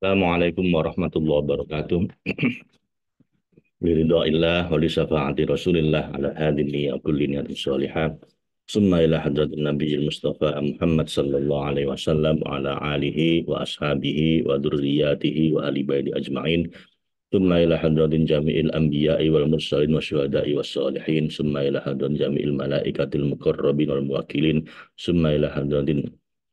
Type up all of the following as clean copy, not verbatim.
Assalamualaikum warahmatullahi wabarakatuh. Biridha'illah wa li syafa'ati Rasulillah ala hadini ya kulli niyatin sholihah. Summa ila hadratin Nabiyil Mustafa Muhammad sallallahu alaihi wasallam wa ala alihi wa ashabihi wa dzurriyyatihi wa ahli baiti ajmain. Summa ila hadratin jami'il anbiya'i wal mursalin wa syuhada'i was sholihin. Summa ila hadratin jami'il malaikatil muqarrabin wal muwakkilin. Summa ila hadratin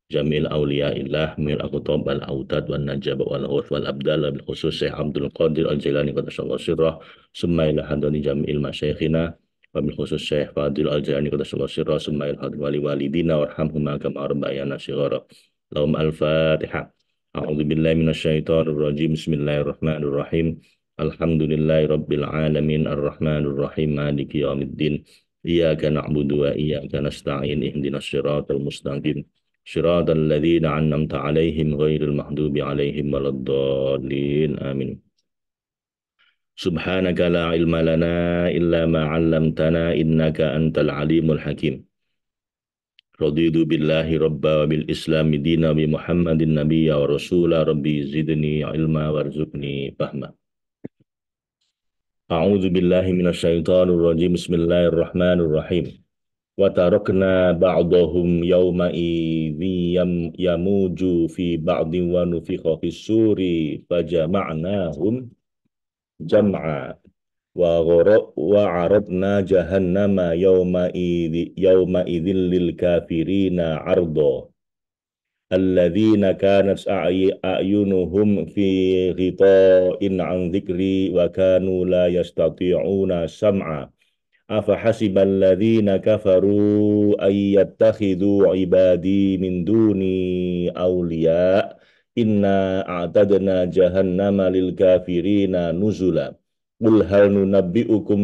Jamil Aulia Illah Mil Akutob Al Autad Wan Najab Wal Ghus Wal Abdal Bil Khusus Syekh Abdul Qadir Al Jailani Qadasallahu Sirrah Sumaila Hadani Jamil Masyayikhina Wabil Khusus Syekh Fadil Al Jailani Qadasallahu Sirrah Sumail Hadil Wali Walidina Warhamhuma Kama Rabbayana Shighara Lahum Al-Fatihah. A'udzu billahi minasyaitonir rajim. Bismillahirrahmanirrahim. Alhamdulillahi rabbil alamin arrahmanir rahim maliki yaumiddin. Iyyaka na'budu wa iyyaka nasta'in ihdinas siratal mustaqim. صراط الذين أنعمت عليهم غير المغضوب عليهم ولا الضالين آمين. سبحانك لا علم لنا إلا ما علمتنا إنك أنت العليم الحكيم. رضيت بالله ربا وبالإسلام دينا وبمحمد النبي ورسولا ربي زدني علما وارزقني فهما. أعوذ بالله من الشيطان الرجيم. بسم الله الرحمن الرحيم. وتركنا بعضهم يومئذ يموج في بعض ونفخ في السور فجمعناهم جمعا وعرضنا جهنم يومئذ للكافرين عرضا الذين كانت أعينهم في غطاء عن ذكري وكانوا لا يستطيعون سمعا أفحسب الذين كفروا أن يتخذوا عبادي من دوني أولياء إنا أعتدنا جهنم للكافرين نزلا قل هل ننبئكم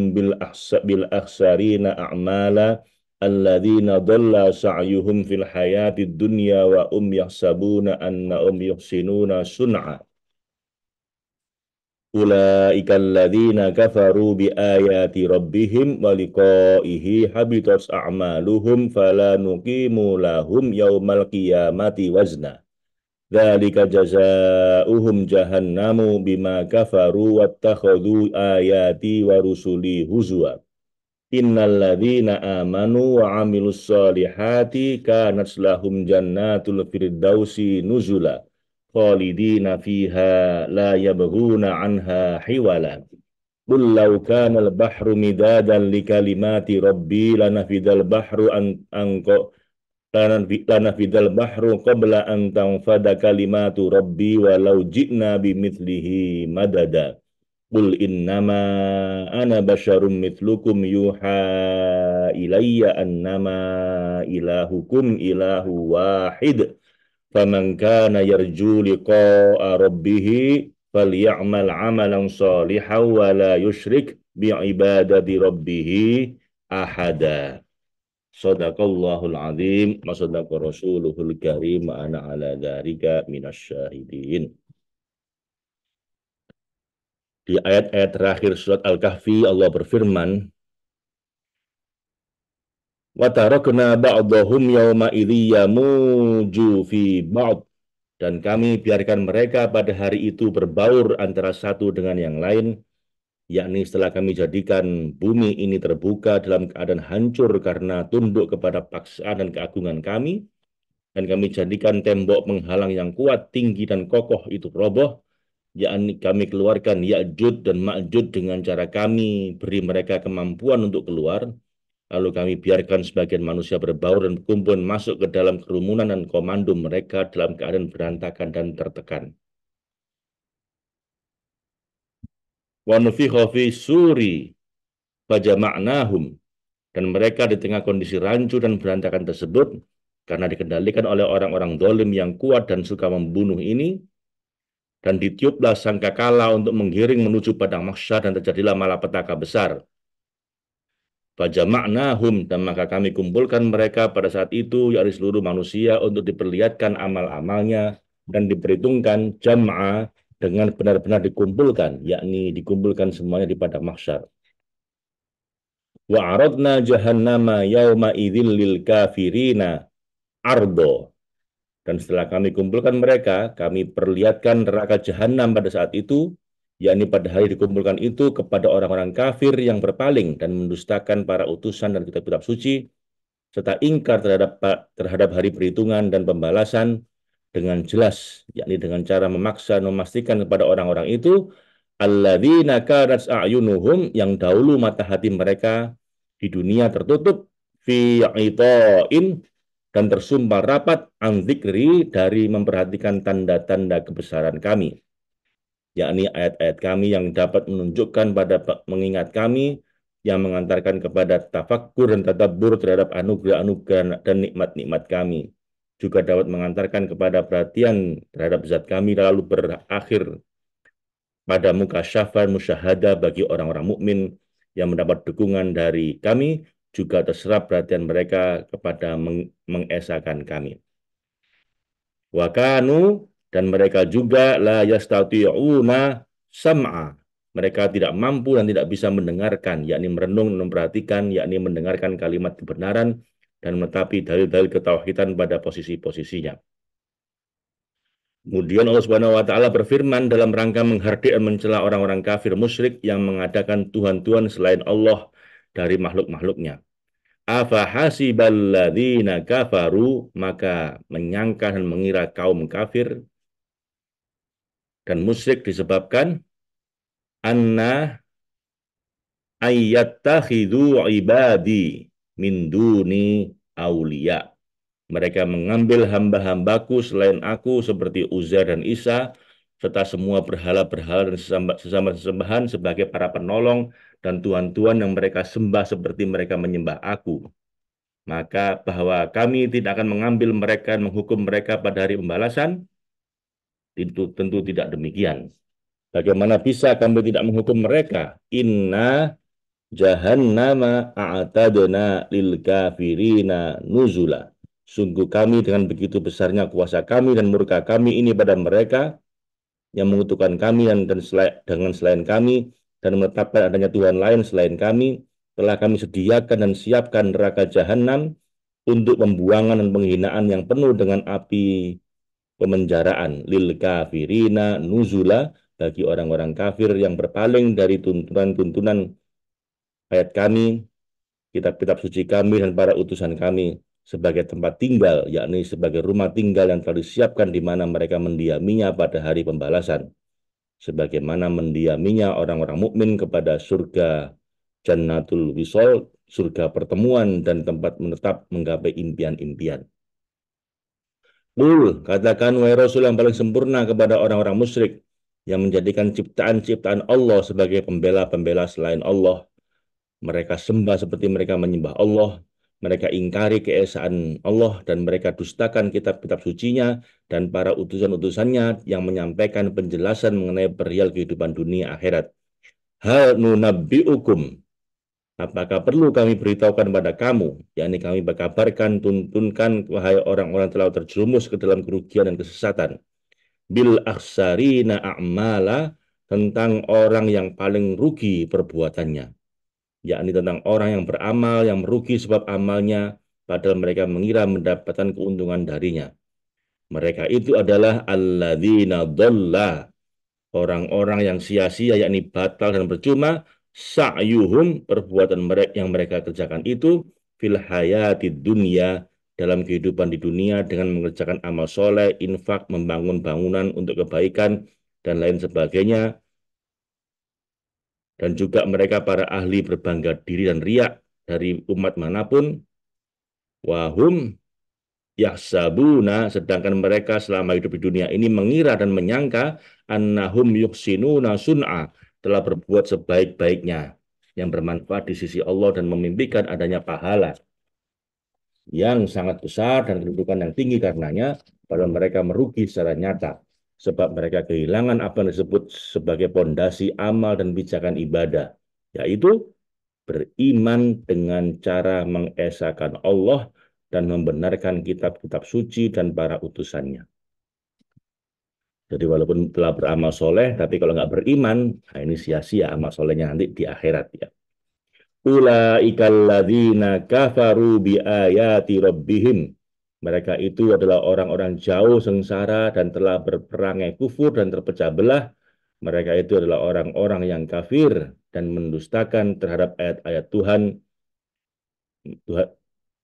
بالأخسرين أعمالا الذين ضل سعيهم في الحياة الدنيا وهم يحسبون أنهم يحسنون صنعا Ulaika alladzina kafaru bi ayati rabbihim wa liqa'ihi habitat a'maluhum fala nuqimu lahum yaumal qiyamati wazna. Dzalika jazaa'uhum jahannamu bima kafaru wattakhadhu ayati wa rusuli huzwa. Innal ladzina amanu wa 'amilus solihati kanat lahum jannatul firdausi nuzula khalidina fiha la yabghuna anha hiwala. Qul law kana al-bahru midadan li kalimati rabbi lanafidal bahru lanafidal bahru qabla an tanfada kalimatu rabbi walau ji'na bimithlihi madada. Qul innama ana basyarum mithlukum yuha ilayya annama ilahukum ilahu wahid. Faman kana yarju liqa'a rabbih falyamal 'amalan shalihan wa la yusyrik bi'ibadati rabbih ahada. Shadaqallahul azim wa shadaqa rasuluhul karim wa ana ala dzalika minasyahidin. Di ayat-ayat terakhir surat Al-Kahfi Allah berfirman, wa tarakna ba'dahum yawma idzi yamuju fi ba'd, dan kami biarkan mereka pada hari itu berbaur antara satu dengan yang lain, yakni setelah kami jadikan bumi ini terbuka dalam keadaan hancur karena tunduk kepada paksaan dan keagungan kami, dan kami jadikan tembok penghalang yang kuat, tinggi dan kokoh itu roboh, yakni kami keluarkan Ya'jud dan Ma'jud dengan cara kami beri mereka kemampuan untuk keluar. Lalu kami biarkan sebagian manusia berbaur dan berkumpul masuk ke dalam kerumunan dan komando mereka dalam keadaan berantakan dan tertekan. Wa nufikha fi suri fajama'nahum, dan mereka di tengah kondisi rancu dan berantakan tersebut karena dikendalikan oleh orang-orang zalim yang kuat dan suka membunuh ini, dan ditiuplah sangkakala untuk menggiring menuju padang mahsyar dan terjadilah malapetaka besar. Fajama'nahum, dan maka kami kumpulkan mereka pada saat itu, yakni seluruh manusia, untuk diperlihatkan amal-amalnya dan diperhitungkan jam'a, dengan benar-benar dikumpulkan, yakni dikumpulkan semuanya di padang mahsyar. Wa aradna jahannama yauma idzil lil kafirina ardo, Dan setelah kami kumpulkan mereka, kami perlihatkan neraka jahanam pada saat itu, yakni pada hari dikumpulkan itu kepada orang-orang kafir yang berpaling dan mendustakan para utusan dan kitab-kitab suci, serta ingkar terhadap hari perhitungan dan pembalasan dengan jelas, yakni dengan cara memaksa memastikan kepada orang-orang itu alladzina kanat a'yunuhum, yang dahulu mata hati mereka di dunia tertutup fi itain, dan tersumpah rapat an dzikri, dari memperhatikan tanda-tanda kebesaran kami, yakni ayat-ayat kami yang dapat menunjukkan pada mengingat kami, yang mengantarkan kepada tafakkur dan tadabbur terhadap anugerah-anugerah dan nikmat-nikmat kami, juga dapat mengantarkan kepada perhatian terhadap zat kami, lalu berakhir pada mukasyafah musyahadah bagi orang-orang mukmin yang mendapat dukungan dari kami, juga terserap perhatian mereka kepada mengesahkan kami. Wa kanu, dan mereka juga la yastati'una sam'a. Mereka tidak mampu dan tidak bisa mendengarkan, yakni merenung dan memperhatikan, yakni mendengarkan kalimat kebenaran dan menetapi dalil-dalil ketauhidan pada posisi-posisinya. Kemudian Allah Subhanahu wa taala berfirman dalam rangka menghardik dan mencela orang-orang kafir musyrik yang mengadakan tuhan-tuhan selain Allah dari makhluk-makhluknya. Afa hasiballadzina kafaru, maka menyangka dan mengira kaum kafir dan musyrik disebabkan anna ayyattakhidhu ibadi min duni auliya. Mereka mengambil hamba-hambaku selain aku seperti Uzair dan Isa, serta semua berhala-berhala dan sesama sesembahan sebagai para penolong dan tuhan-tuhan yang mereka sembah seperti mereka menyembah aku. Maka bahwa kami tidak akan mengambil mereka dan menghukum mereka pada hari pembalasan, tentu tidak demikian. Bagaimana bisa kami tidak menghukum mereka? Inna jahannama a'tadna lil kafirina nuzula. Sungguh kami dengan begitu besarnya kuasa kami dan murka kami ini pada mereka yang mengutuhkan kami dengan selain kami dan menetapkan adanya Tuhan lain selain kami, telah kami sediakan dan siapkan neraka jahanam untuk pembuangan dan penghinaan yang penuh dengan api pemenjaraan, lil kafirina nuzula, bagi orang-orang kafir yang berpaling dari tuntunan-tuntunan ayat kami, kitab-kitab suci kami dan para utusan kami, sebagai tempat tinggal, yakni sebagai rumah tinggal yang telah disiapkan di mana mereka mendiaminya pada hari pembalasan, sebagaimana mendiaminya orang-orang mukmin kepada surga Jannatul Wisol, surga pertemuan dan tempat menetap menggapai impian-impian. Katakan wahai Rasul yang paling sempurna kepada orang-orang musyrik yang menjadikan ciptaan-ciptaan Allah sebagai pembela-pembela selain Allah. Mereka sembah seperti mereka menyembah Allah. Mereka ingkari keesaan Allah dan mereka dustakan kitab-kitab sucinya dan para utusan-utusannya yang menyampaikan penjelasan mengenai perihal kehidupan dunia akhirat. Hal nunabbi'ukum, apakah perlu kami beritahukan pada kamu, yakni kami berkabarkan, tuntunkan, wahai orang-orang telah terjerumus ke dalam kerugian dan kesesatan, bil aksarina a'mala, tentang orang yang paling rugi perbuatannya, yakni tentang orang yang beramal yang merugi sebab amalnya, padahal mereka mengira mendapatkan keuntungan darinya. Mereka itu adalah alladzina dhalla, orang-orang yang sia-sia, yakni batal dan percuma, sa'yuhum, perbuatan mereka yang mereka kerjakan itu, fil hayati dunia, dalam kehidupan di dunia dengan mengerjakan amal soleh, infak, membangun bangunan untuk kebaikan, dan lain sebagainya. Dan juga mereka para ahli berbangga diri dan riak dari umat manapun, wahum yahsabuna, sedangkan mereka selama hidup di dunia ini mengira dan menyangka annahum yuhsinuna sun'a, telah berbuat sebaik-baiknya yang bermanfaat di sisi Allah dan memimpikan adanya pahala yang sangat besar dan kedudukan yang tinggi karenanya, padahal mereka merugi secara nyata sebab mereka kehilangan apa yang disebut sebagai pondasi amal dan pijakan ibadah, yaitu beriman dengan cara mengesahkan Allah dan membenarkan kitab-kitab suci dan para utusannya. Jadi walaupun telah beramal soleh, tapi kalau nggak beriman, nah ini sia-sia amal solehnya nanti di akhirat ya. Ulaikal ladzina kafaru bi ayati rabbihim, Mereka itu adalah orang-orang jauh sengsara dan telah berperangai kufur dan terpecah belah. Mereka itu adalah orang-orang yang kafir dan mendustakan terhadap ayat-ayat Tuhan, Tuhan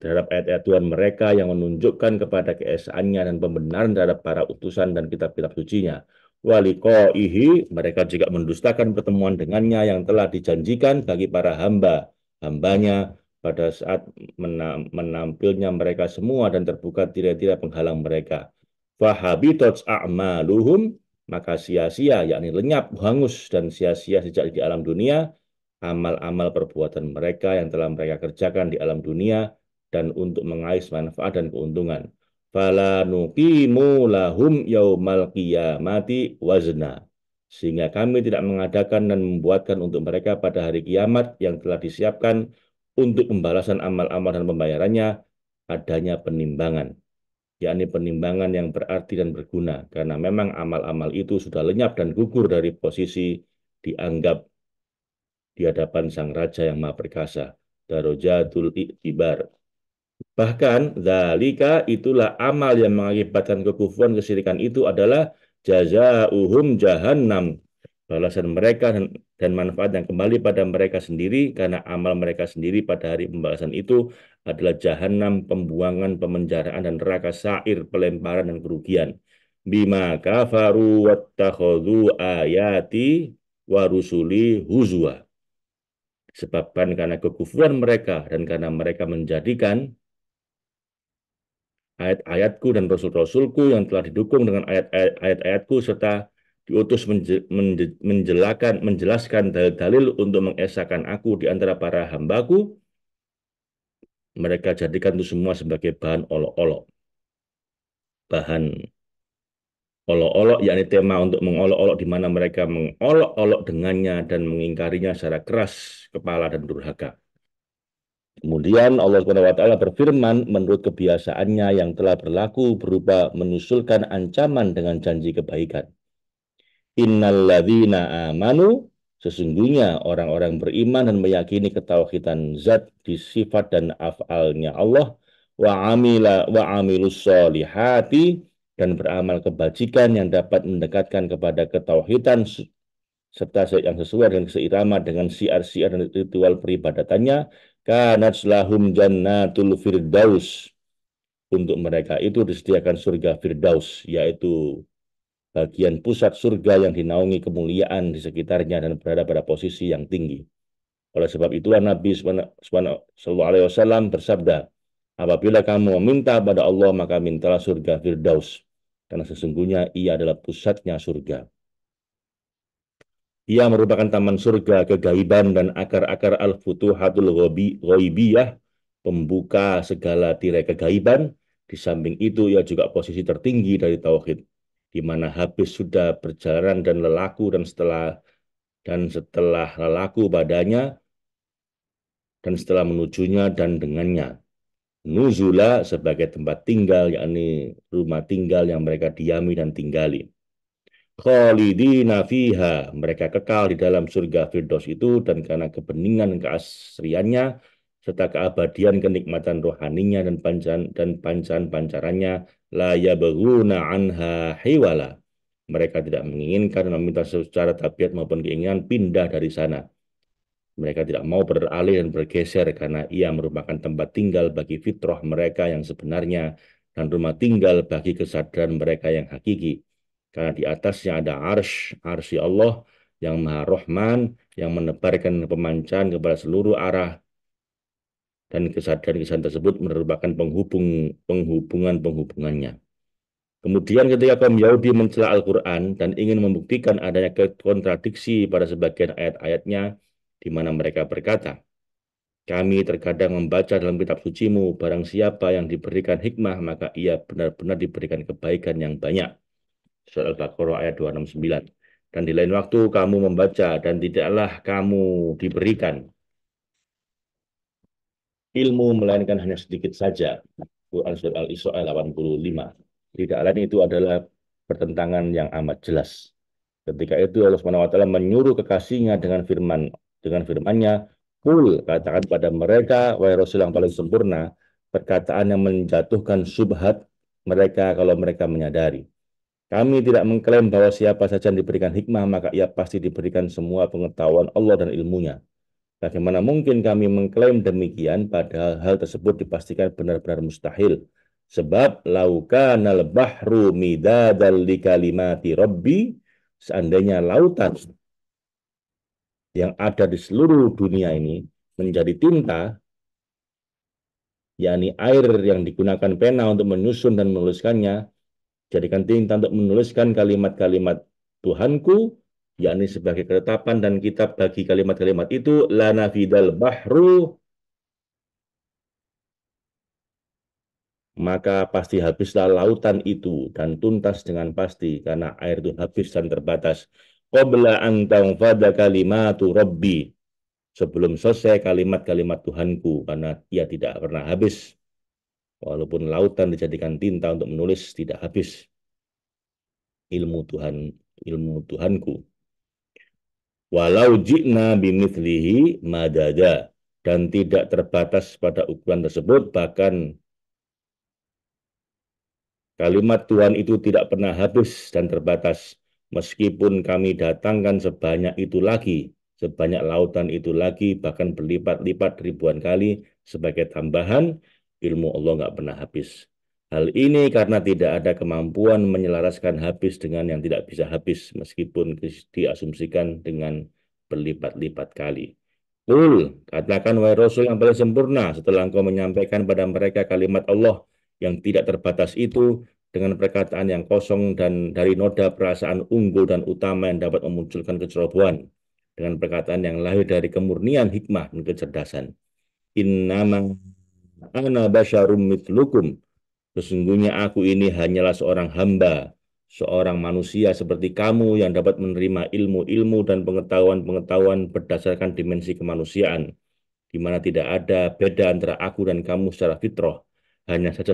terhadap ayat-ayat Tuhan mereka yang menunjukkan kepada keesaannya dan pembenaran terhadap para utusan dan kitab-kitab sucinya. Waliqaihi, mereka juga mendustakan pertemuan dengannya yang telah dijanjikan bagi para hambanya pada saat menampilnya mereka semua dan terbuka tirai-tirai penghalang mereka. Fahabitot a'maluhum, maka sia-sia, yakni lenyap, hangus, dan sia-sia sejak di alam dunia, amal-amal perbuatan mereka yang telah mereka kerjakan di alam dunia dan untuk mengais manfaat dan keuntungan. Fala nuqimu lahum yaumal qiyamati wazna. Sehingga kami tidak mengadakan dan membuatkan untuk mereka pada hari kiamat yang telah disiapkan untuk pembalasan amal-amal dan pembayarannya adanya penimbangan, yakni penimbangan yang berarti dan berguna, karena memang amal-amal itu sudah lenyap dan gugur dari posisi dianggap di hadapan Sang Raja yang Maha Perkasa. Darojatul Iktibar. Bahkan, zalika itulah amal yang mengakibatkan kekufuran kesyirikan itu adalah jazauhum jahannam. Balasan mereka dan manfaat yang kembali pada mereka sendiri karena amal mereka sendiri pada hari pembalasan itu adalah jahanam, pembuangan, pemenjaraan, dan neraka sa'ir, pelemparan dan kerugian. Bima kafaru wattakhadhu ayati wa rusuli huzwa. Disebabkan karena kekufuran mereka dan karena mereka menjadikan ayat-ayatku dan rasul-rasulku yang telah didukung dengan ayat-ayatku serta diutus menjelaskan dalil-dalil untuk mengesahkan aku di antara para hambaku, mereka jadikan itu semua sebagai bahan olok-olok. Bahan olok-olok, yakni tema untuk mengolok-olok di mana mereka mengolok-olok dengannya dan mengingkarinya secara keras kepala dan durhaka. Kemudian Allah Subhanahu wa taala berfirman menurut kebiasaannya yang telah berlaku berupa menyusulkan ancaman dengan janji kebaikan. Innalladzina amanu, sesungguhnya orang-orang beriman dan meyakini ketauhidan zat di sifat dan af'alnya Allah, wa amilus solihati, dan beramal kebajikan yang dapat mendekatkan kepada ketauhidan serta yang sesuai dengan seirama dengan syiar-syiar dan ritual peribadatannya, kanat lahum jannatul firdaus, untuk mereka itu disediakan surga firdaus, yaitu bagian pusat surga yang dinaungi kemuliaan di sekitarnya dan berada pada posisi yang tinggi. Oleh sebab itulah Nabi Sallallahu Alaihi Wasallam bersabda, apabila kamu meminta pada Allah maka mintalah surga firdaus, karena sesungguhnya ia adalah pusatnya surga. Ia merupakan taman surga kegaiban dan akar-akar al-futuhatul ghaibiyah, pembuka segala tirai kegaiban. Di samping itu, ia juga posisi tertinggi dari tauhid, di mana habis sudah perjalanan dan lelaku dan setelah lelaku padanya dan setelah menujunya dan dengannya. Nuzula sebagai tempat tinggal, yakni rumah tinggal yang mereka diami dan tinggali. Khalidina fiha, mereka kekal di dalam surga Firdaus itu, dan karena kebeningan keasriannya serta keabadian kenikmatan rohaninya dan pancarannya, la yabghuna anha hiwala, mereka tidak menginginkan dan meminta secara tabiat maupun keinginan pindah dari sana. Mereka tidak mau beralih dan bergeser karena ia merupakan tempat tinggal bagi fitrah mereka yang sebenarnya dan rumah tinggal bagi kesadaran mereka yang hakiki. Karena di atasnya ada arsy Allah yang Maha Rahman, yang menebarkan pemancaraan kepada seluruh arah, dan kesadaran-kesadaran tersebut merupakan penghubungannya. Kemudian ketika kaum Yahudi mencela Al-Quran dan ingin membuktikan adanya kontradiksi pada sebagian ayat-ayatnya, di mana mereka berkata, kami terkadang membaca dalam kitab sucimu, barang siapa yang diberikan hikmah, maka ia benar-benar diberikan kebaikan yang banyak. Surat Al-Baqarah ayat 269. Dan di lain waktu kamu membaca, dan tidaklah kamu diberikan ilmu, melainkan hanya sedikit saja. Quran Surat Al-Isra ayat 85. Tidak lain itu adalah pertentangan yang amat jelas. Ketika itu Allah Subhanahu wa taala menyuruh kekasihnya dengan firman-Nya, "Qul," katakan pada mereka, wahai Rasul yang paling sempurna, perkataan yang menjatuhkan syubhat mereka kalau mereka menyadari. Kami tidak mengklaim bahwa siapa saja yang diberikan hikmah, maka ia pasti diberikan semua pengetahuan Allah dan ilmunya. Bagaimana mungkin kami mengklaim demikian, padahal hal tersebut dipastikan benar-benar mustahil. Sebab laukanal bahru midadal li kalimati rabbi, seandainya lautan yang ada di seluruh dunia ini menjadi tinta, yakni air yang digunakan pena untuk menyusun dan menuliskannya, jadikan tinta untuk menuliskan kalimat-kalimat Tuhanku, yakni sebagai ketetapan dan kitab bagi kalimat-kalimat itu, lana fidal bahru, maka pasti habislah lautan itu dan tuntas dengan pasti karena air itu habis dan terbatas. Qabla an tanfada kalimatu rabbi, sebelum selesai kalimat-kalimat Tuhanku, karena ia tidak pernah habis. Walaupun lautan dijadikan tinta untuk menulis, tidak habis ilmu Tuhan, ilmu Tuhanku. Walau ji'na bimithlihi madada, dan tidak terbatas pada ukuran tersebut, bahkan kalimat Tuhan itu tidak pernah habis dan terbatas. Meskipun kami datangkan sebanyak itu lagi, sebanyak lautan itu lagi, bahkan berlipat-lipat ribuan kali sebagai tambahan, ilmu Allah nggak pernah habis. Hal ini karena tidak ada kemampuan menyelaraskan habis dengan yang tidak bisa habis, meskipun diasumsikan dengan berlipat-lipat kali. Katakan wahai Rasul yang paling sempurna, setelah engkau menyampaikan pada mereka kalimat Allah yang tidak terbatas itu, dengan perkataan yang kosong dan dari noda perasaan unggul dan utama yang dapat memunculkan kecerobohan, dengan perkataan yang lahir dari kemurnian hikmah dan kecerdasan. Innama ana basyarum mitlukum, sesungguhnya aku ini hanyalah seorang hamba, seorang manusia seperti kamu yang dapat menerima ilmu-ilmu dan pengetahuan-pengetahuan berdasarkan dimensi kemanusiaan, di mana tidak ada beda antara aku dan kamu secara fitrah. Hanya saja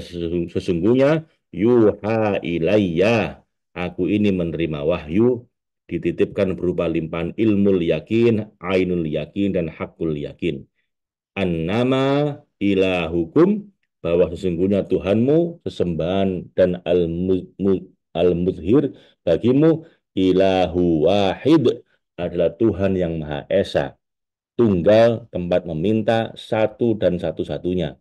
sesungguhnya yuha ilayya, aku ini menerima wahyu, dititipkan berupa limpahan ilmu yakin, ainul yakin, dan hakul yakin. Annama ilahukum, bahwa sesungguhnya Tuhanmu, sesembahan dan al-mudhir bagimu, ilahu wahid, adalah Tuhan yang Maha Esa, tunggal, tempat meminta, satu dan satu-satunya.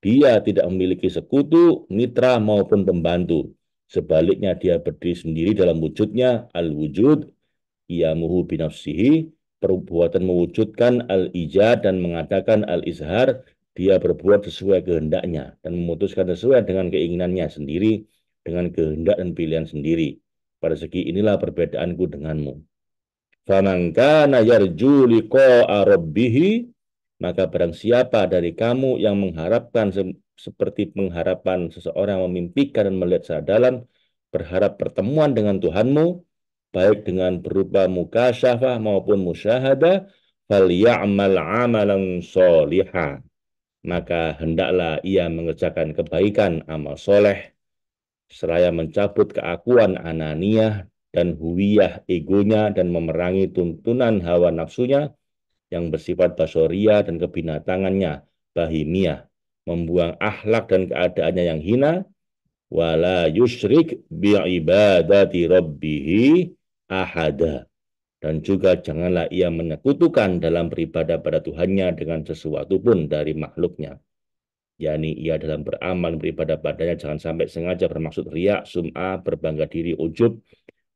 Dia tidak memiliki sekutu, mitra maupun pembantu. Sebaliknya dia berdiri sendiri dalam wujudnya, al-wujud, iamuhu binafsihi, perbuatan mewujudkan al-ijad dan mengadakan al-izhar, dia berbuat sesuai kehendaknya dan memutuskan sesuai dengan keinginannya sendiri, dengan kehendak dan pilihan sendiri. Pada segi inilah perbedaanku denganmu. Faman kana yarju liqa'a rabbih, maka barang siapa dari kamu yang mengharapkan seperti pengharapan seseorang memimpikan dan melihat secara dalam, berharap pertemuan dengan Tuhanmu, baik dengan berupa mukasyafah maupun musyahadah, falyamal amalan solihah, maka hendaklah ia mengerjakan kebaikan, amal soleh, seraya mencabut keakuan ananiyah dan huwiyah egonya dan memerangi tuntunan hawa nafsunya yang bersifat basoria dan kebinatangannya bahimiyah, membuang akhlak dan keadaannya yang hina, wala yusyrik bi'ibadati rabbihi ahada, dan juga janganlah ia menyekutukan dalam beribadah pada Tuhannya dengan sesuatu pun dari makhluknya, yakni ia dalam beramal beribadah padanya jangan sampai sengaja bermaksud riak, sum'ah, berbangga diri, ujub,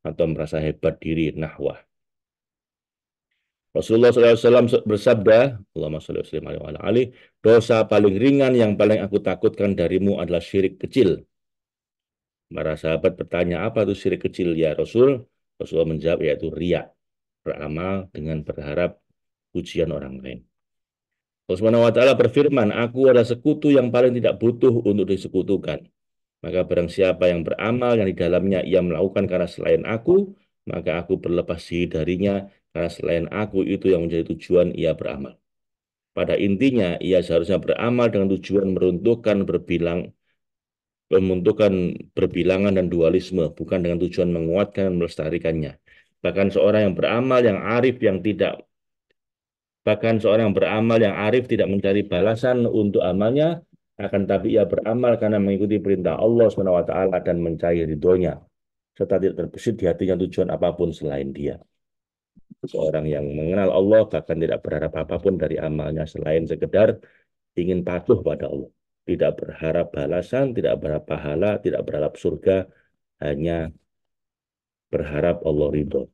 atau merasa hebat diri, nahwah. Rasulullah SAW bersabda, Allahumma sholli wa sallim alaihi, dosa paling ringan yang paling aku takutkan darimu adalah syirik kecil. Para sahabat bertanya, apa itu syirik kecil ya Rasul? Rasulullah menjawab, yaitu riak, beramal dengan berharap pujian orang lain. Allah Subhanahu wa taala berfirman, aku adalah sekutu yang paling tidak butuh untuk disekutukan. Maka barang siapa yang beramal yang di dalamnya ia melakukan karena selain aku, maka aku berlepas diri darinya, karena selain aku itu yang menjadi tujuan ia beramal. Pada intinya, ia seharusnya beramal dengan tujuan meruntuhkan berbilangan dan dualisme, bukan dengan tujuan menguatkan dan melestarikannya. Bahkan seorang yang beramal yang arif yang tidak Bahkan seorang yang beramal yang arif tidak mencari balasan untuk amalnya, Akan tapi ia beramal karena mengikuti perintah Allah SWT dan mencari ridhonya, serta tidak terbesit di hatinya tujuan apapun selain dia. Seorang yang mengenal Allah bahkan tidak berharap apapun dari amalnya selain sekedar ingin patuh pada Allah. Tidak berharap balasan, tidak berharap pahala, tidak berharap surga, hanya berharap Allah ridho.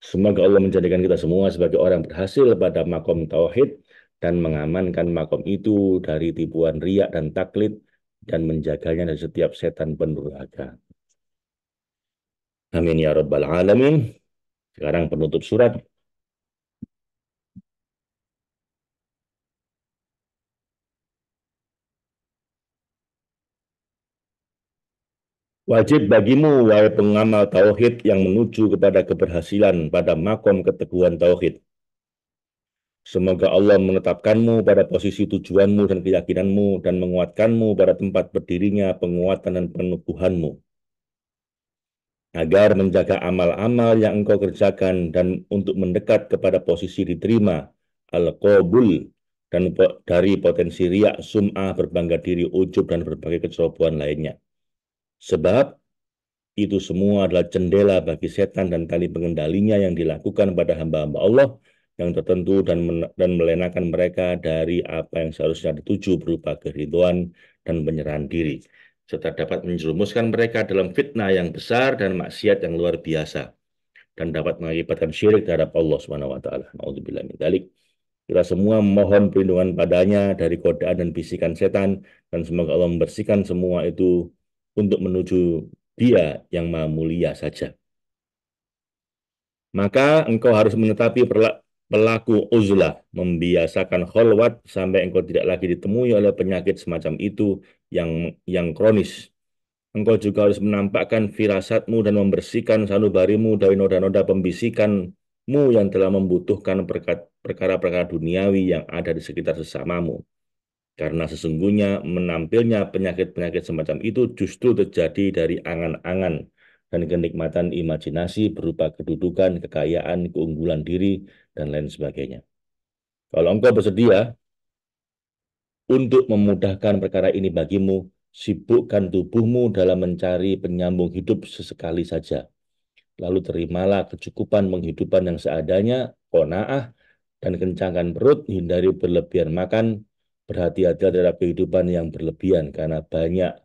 Semoga Allah menjadikan kita semua sebagai orang berhasil pada makom tauhid dan mengamankan makom itu dari tipuan riak dan taklid dan menjaganya dari setiap setan pendurhaka. Amin ya rabbal alamin. Sekarang penutup surat. Wajib bagimu, wahai pengamal tauhid yang menuju kepada keberhasilan pada makom keteguhan tauhid. Semoga Allah menetapkanmu pada posisi tujuanmu dan keyakinanmu dan menguatkanmu pada tempat berdirinya penguatan dan peneguhanmu, agar menjaga amal-amal yang engkau kerjakan dan untuk mendekat kepada posisi diterima, al-qabul, dan dari potensi riak, sum'ah, berbangga diri, ujub, dan berbagai kecerobohan lainnya. Sebab itu semua adalah jendela bagi setan dan tali pengendalinya yang dilakukan pada hamba-hamba Allah yang tertentu dan melenakan mereka dari apa yang seharusnya dituju berupa keridhaan dan penyerahan diri, serta dapat menjerumuskan mereka dalam fitnah yang besar dan maksiat yang luar biasa dan dapat mengakibatkan syirik terhadap Allah Subhanahu wa taala. Nauzubillah min dzalik. Kita semua mohon perlindungan padanya dari godaan dan bisikan setan dan semoga Allah membersihkan semua itu untuk menuju Dia yang Maha Mulia saja. Maka engkau harus menetapi pelaku uzlah, membiasakan kholwat sampai engkau tidak lagi ditemui oleh penyakit semacam itu yang kronis. Engkau juga harus menampakkan firasatmu dan membersihkan sanubarimu dari noda-noda pembisikanmu yang telah membutuhkan perkara-perkara duniawi yang ada di sekitar sesamamu. Karena sesungguhnya menampilnya penyakit-penyakit semacam itu justru terjadi dari angan-angan dan kenikmatan imajinasi berupa kedudukan, kekayaan, keunggulan diri, dan lain sebagainya. Kalau engkau bersedia untuk memudahkan perkara ini bagimu, sibukkan tubuhmu dalam mencari penyambung hidup sesekali saja. Lalu terimalah kecukupan penghidupan yang seadanya, qanaah, dan kencangkan perut, hindari berlebihan makan, berhati-hati terhadap kehidupan yang berlebihan, karena banyak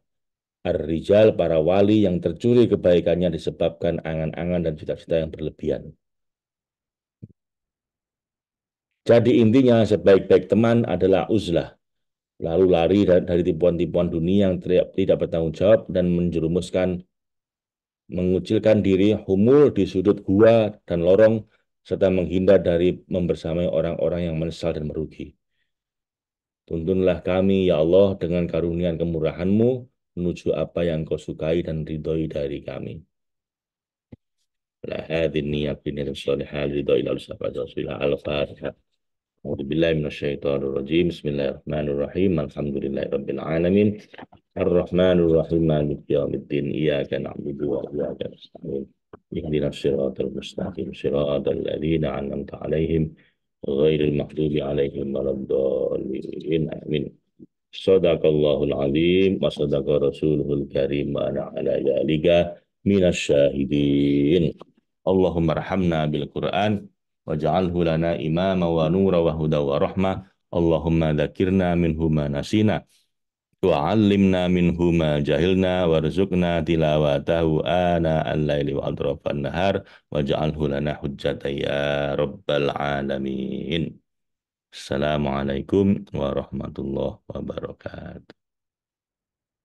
ar-rijal, para wali yang tercuri kebaikannya disebabkan angan-angan dan cita-cita yang berlebihan. Jadi intinya sebaik-baik teman adalah uzlah, lalu lari dari tipuan-tipuan dunia yang tidak bertanggung jawab dan menjerumuskan, mengucilkan diri, humul di sudut gua dan lorong, serta menghindar dari membersamai orang-orang yang menyesal dan merugi. Tuntunlah kami, ya Allah, dengan karunia kemurahan-Mu menuju apa yang Kau sukai dan ridhoi dari kami. La hadhihi niyyat bin salihah ridhoi ila rasulillah al-Fatihah. أعوذ بالله من الشيطان الرجيم بسم الله الرحمن الرحيم الحمد لله رب العالمين الرحمن الرحيم مالك يوم الدين إياك نعبد وإياك نستعين اهدنا الصراط المستقيم صراط الذين أنعمت عليهم غير المغضوب عليهم ولا الضالين آمين صدق الله العظيم وصدق رسوله الكريم وأنا على ذلك من الشاهدين اللهم ارحمنا بالقرآن waj'alhu lana imama wa nura wa huda wa rahmah. Allahumma dzakirna minhu ma nasina wa 'allimna minhu ma jahilna warzuqna tilawatahu ana al-laili wa atrafan nahar waj'alhu lana hujjatan ya rabbal alamin. Assalamualaikum warahmatullahi wabarakatuh.